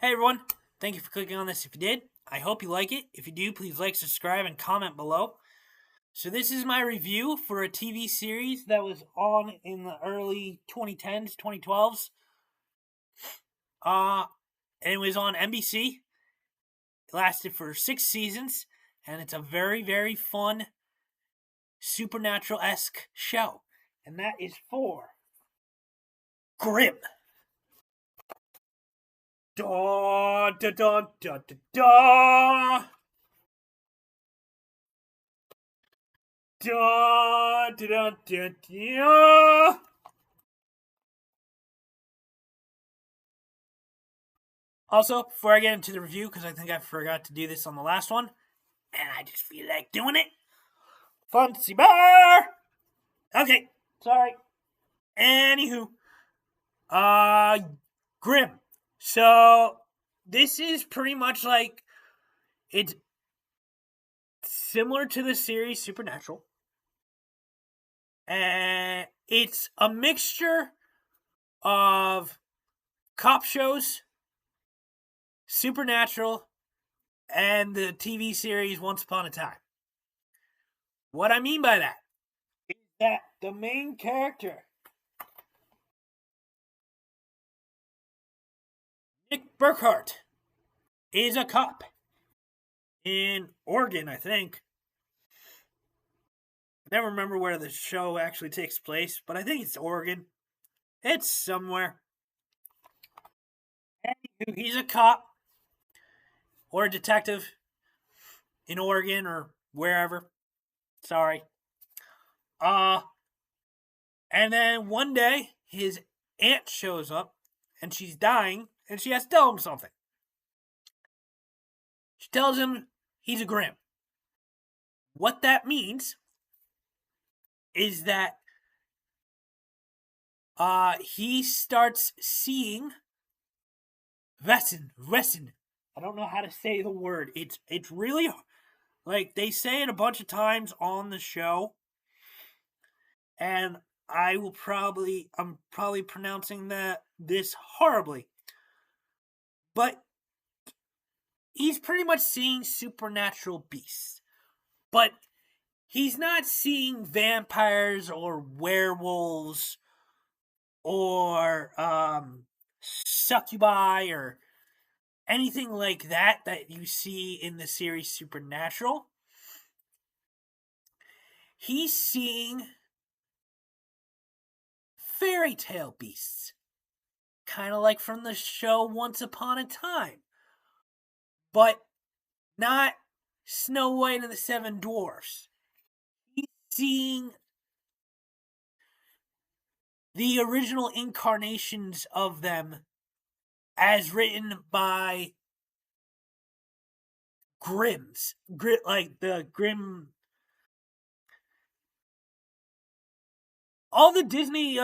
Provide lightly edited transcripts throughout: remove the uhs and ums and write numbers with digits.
Hey everyone, thank you for clicking on this if you did. I hope you like it. If you do, please like, subscribe, and comment below. So this is my review for a TV series that was on in the early 2010s, 2012s. And it was on NBC. It lasted for 6 seasons, and it's a very, very fun supernatural-esque show. And that is for Grimm. Da da da da da da. Da, da, da, da, da. Also, before I get into the review, because I think I forgot to do this on the last one, and I just feel like doing it. Fancy bar! Okay, sorry. Anywho, Grimm. So, this is pretty much like, it's similar to the series Supernatural. And it's a mixture of cop shows, Supernatural, and the TV series Once Upon a Time. What I mean by that is that the main character, Nick Burkhart, is a cop in Oregon, I think. I never remember where the show actually takes place, but I think it's Oregon. It's somewhere. Anywho, he's a cop or a detective in Oregon or wherever. Sorry. And then one day his aunt shows up and she's dying and she has to tell him something. She tells him he's a Grimm. What that means is that he starts seeing Vessin. I don't know how to say the word. It's really, like, they say it a bunch of times on the show, and I'm probably pronouncing this horribly, but he's pretty much seeing supernatural beasts, but he's not seeing vampires or werewolves or succubi or anything like that you see in the series Supernatural. He's seeing fairy tale beasts, kind of like from the show Once Upon a Time, but not Snow White and the Seven Dwarfs. He's seeing the original incarnations of them as written by like the Grimm, all the Disney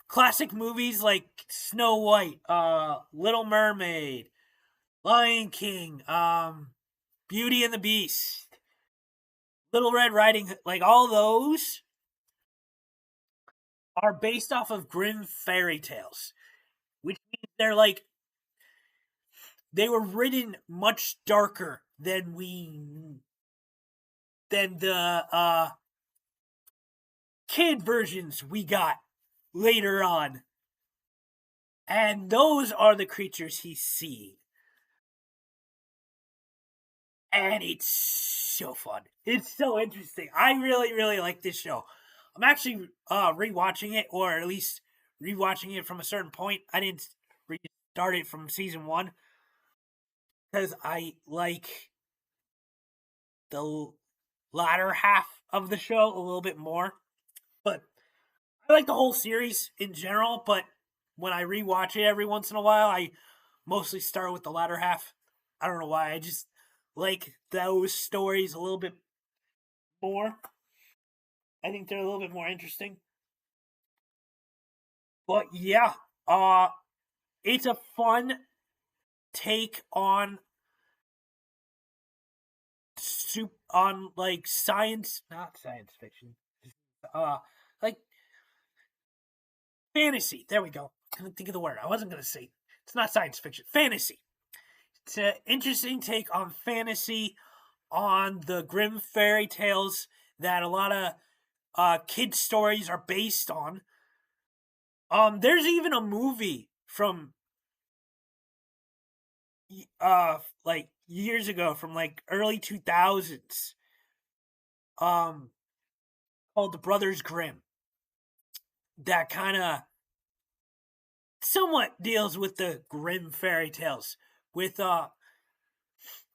classic movies like Snow White, Little Mermaid, Lion King, Beauty and the Beast, Little Red Riding Hood, like all those are based off of Grimm fairy tales, which means they were written much darker than the kid versions we got later on. And those are the creatures he's seeing. And it's so fun. It's so interesting. I really, really like this show. I'm actually rewatching it, or at least rewatching it from a certain point. I didn't restart it from season 1 because I like the latter half of the show a little bit more. But I like the whole series in general, but when I rewatch it every once in a while, I mostly start with the latter half. I don't know why. I just like those stories a little bit more. I think they're a little bit more interesting. But yeah, it's a fun take on like not science fiction, like fantasy. There we go. I couldn't think of the word. I wasn't gonna say It's not science fiction, fantasy. It's an interesting take on fantasy, on the Grimm fairy tales that a lot of kids' stories are based on. There's even a movie from like years ago, from like early 2000s, um called The Brothers Grimm, that kind of somewhat deals with the Grimm fairy tales, with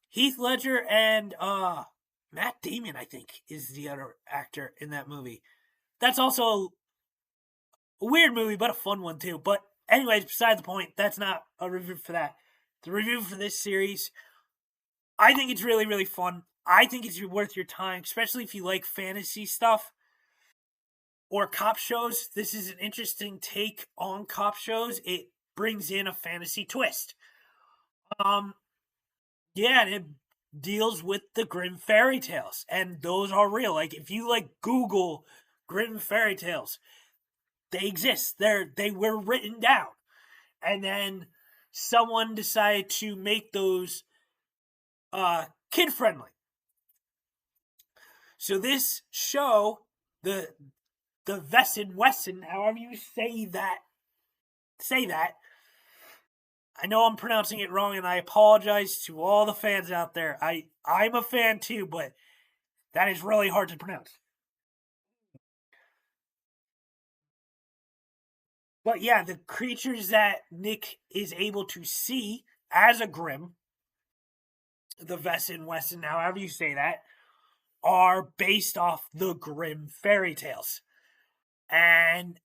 Heath Ledger and Matt Damon, I think, is the other actor in that movie. That's also a weird movie, but a fun one too. But anyways, beside the point, that's not a review for that. The review for this series, I think it's really, really fun. I think it's worth your time, especially if you like fantasy stuff or cop shows. This is an interesting take on cop shows. It brings in a fantasy twist. Um, yeah, and it deals with the Grimm fairy tales, and those are real. Like if you like Google Grimm fairy tales, they exist. They were written down, and then someone decided to make those kid friendly. So this show, the Vesson Wesson, however you say that. I know I'm pronouncing it wrong, and I apologize to all the fans out there. I'm a fan too, but that is really hard to pronounce. But yeah, the creatures that Nick is able to see as a Grimm, the Vesson Wesson, however you say that, are based off the Grimm fairy tales. And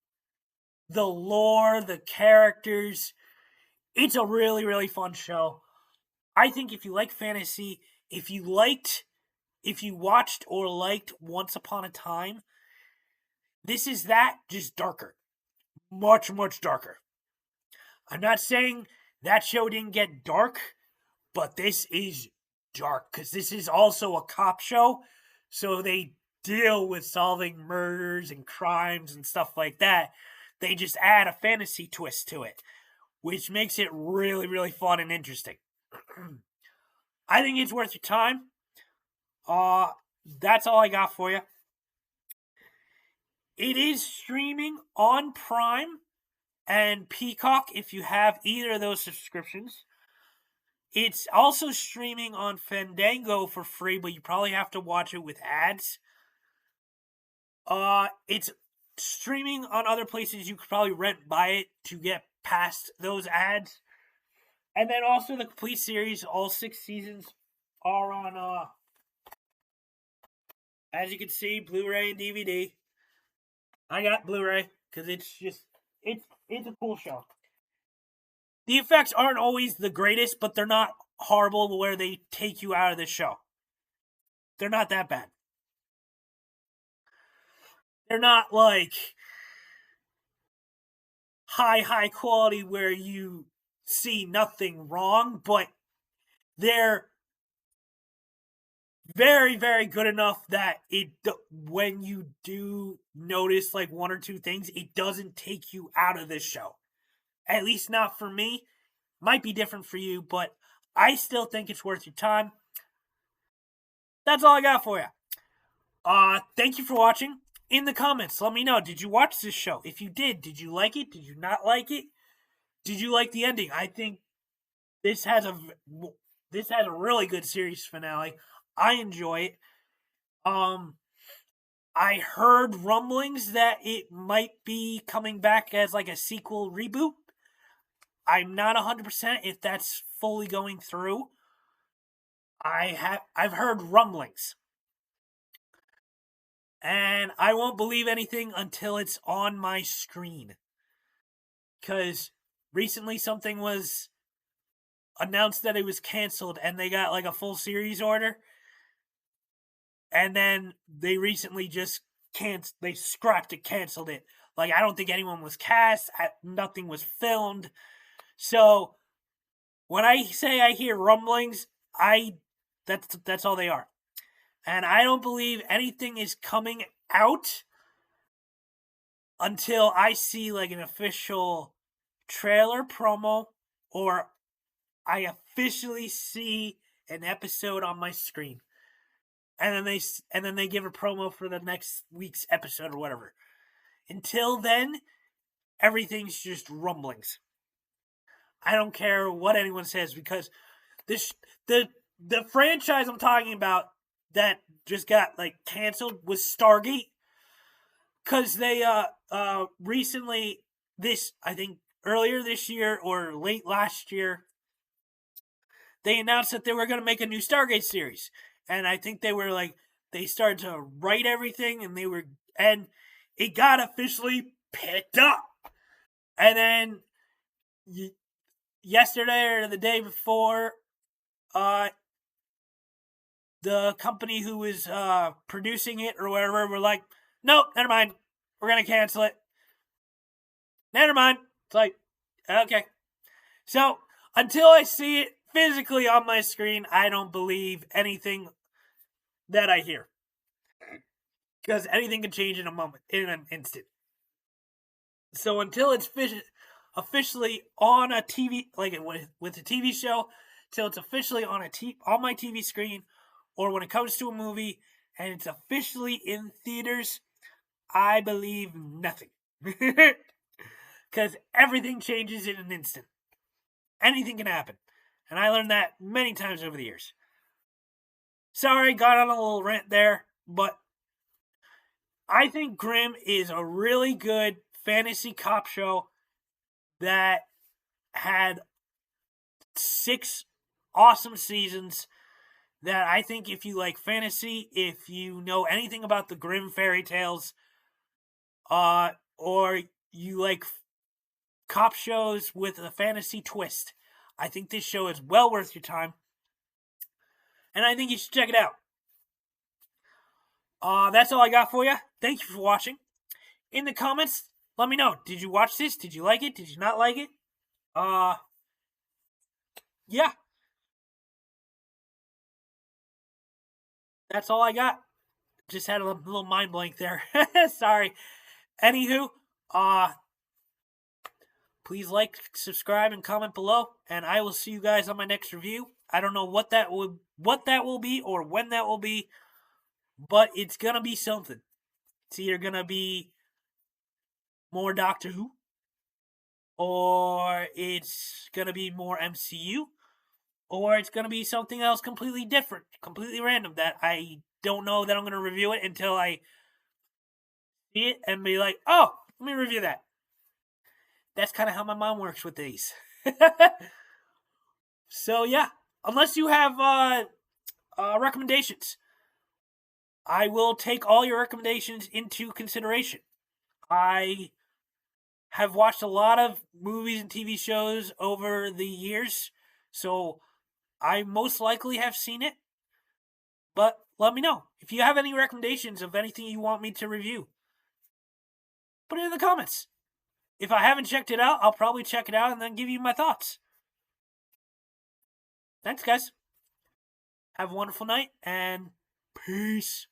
the lore, the characters, it's a really, really fun show. I think if you like fantasy, if you watched or liked Once Upon a Time, this is that, just darker. Much, much darker. I'm not saying that show didn't get dark, but this is dark because this is also a cop show. So they deal with solving murders and crimes and stuff like that. They just add a fantasy twist to it, which makes it really, really fun and interesting. I think it's worth your time. That's all I got for you. It is streaming on Prime and Peacock if you have either of those subscriptions. It's also streaming on Fandango for free, but you probably have to watch it with ads. It's streaming on other places. You could probably buy it to get past those ads. And then also the complete series, all 6 seasons, are on as you can see, Blu-ray and DVD. I got Blu-ray because it's a cool show. The effects aren't always the greatest, but they're not horrible where they take you out of the show. They're not that bad. They're not like high quality where you see nothing wrong, but they're very, very good enough that when you do notice like one or two things, it doesn't take you out of this show. At least not for me. Might be different for you, but I still think it's worth your time. That's all I got for you. Thank you for watching. In the comments, let me know. Did you watch this show? If you did you like it? Did you not like it? Did you like the ending? I think this has a really good series finale. I enjoy it. I heard rumblings that it might be coming back as like a sequel reboot. I'm not 100% if that's fully going through. I've heard rumblings. And I won't believe anything until it's on my screen. Cuz recently something was announced that it was canceled and they got like a full series order. And then they recently just they scrapped it, canceled it. Like I don't think anyone was cast, nothing was filmed. So when I say I hear rumblings, that's all they are. And I don't believe anything is coming out until I see like an official trailer promo or I officially see an episode on my screen. And then they give a promo for the next week's episode or whatever. Until then, everything's just rumblings. I don't care what anyone says because this the franchise I'm talking about that just got like canceled was Stargate, because they recently, this I think earlier this year or late last year, they announced that they were going to make a new Stargate series, and I think they started to write everything, and it got officially picked up, and then yesterday or the day before, the company who was producing it or whatever were like, nope, never mind, we're gonna cancel it. Never mind. It's like, okay. So until I see it physically on my screen, I don't believe anything that I hear, because anything can change in a moment, in an instant. So until it's officially on a TV, like with a TV show, till it's officially on on my TV screen, or when it comes to a movie and it's officially in theaters, I believe nothing. Because everything changes in an instant. Anything can happen. And I learned that many times over the years. Sorry, got on a little rant there, but I think Grimm is a really good fantasy cop show that had 6 awesome seasons, that I think if you like fantasy, if you know anything about the Grimm fairy tales, or you like cop shows with a fantasy twist, I think this show is well worth your time, and I think you should check it out. That's all I got for you. Thank you for watching. In the comments, let me know. Did you watch this? Did you like it? Did you not like it? Yeah. That's all I got. Just had a little mind blank there. Sorry. Anywho, please like, subscribe, and comment below, and I will see you guys on my next review. I don't know what that will be or when that will be, but it's gonna be something. It's either gonna be more Doctor Who, or it's gonna be more MCU, or it's gonna be something else completely different, completely random, that I don't know that I'm gonna review it until I see it and be like, oh, let me review that. That's kind of how my mom works with these. So yeah, unless you have recommendations, I will take all your recommendations into consideration. I have watched a lot of movies and TV shows over the years, so I most likely have seen it. But let me know if you have any recommendations of anything you want me to review. Put it in the comments. If I haven't checked it out, I'll probably check it out and then give you my thoughts. Thanks, guys. Have a wonderful night, and peace.